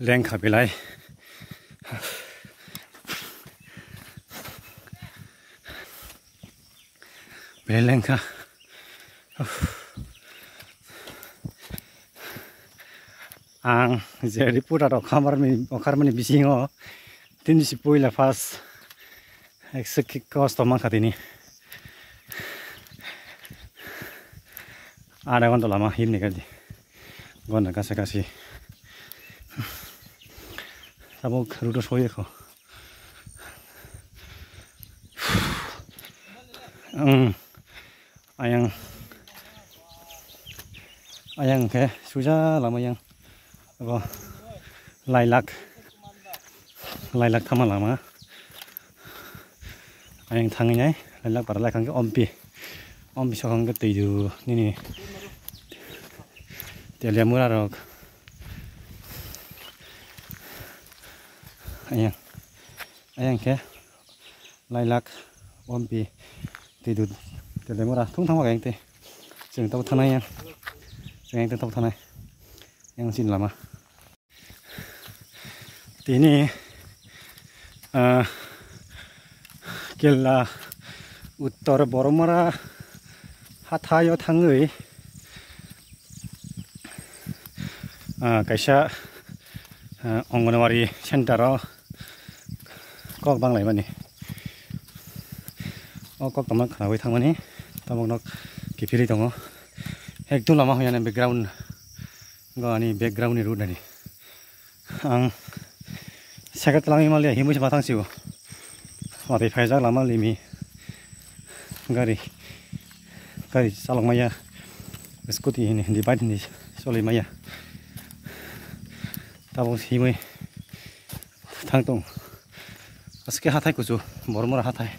Leng kabilai. Beleng ka. Ang jadi pura rok kamar mani bisingo. Tin si poila pas. Eksek kosto mangkat ini. Ada kan lama ini kan. Gua nak kasih. Sabuk rudus hoye ko. Ayang ke suja lama yang apa lailak thama lama ayang thangnya lailak para laik ke ompi sokang ke tidu ni telia murah rok ayang ke lailak ompi tidu telia murah tung thang wa te jeng tau thanai yang tetap tanah yang sin lama. Ini gila utara Boromara hatayo tangui kaisa Anganwadi center kok bang lai mani kok tamak khawi thang mani tamak nok kipiri tongo ekdum lama hoyane background gani background ni road ni ang sakat lami malia himu sa batang siwo mati faizak lama limi gari salong maya scooty ini di bike ni soli maya tabong himu thang tong aske hathai kuchu bormora hathai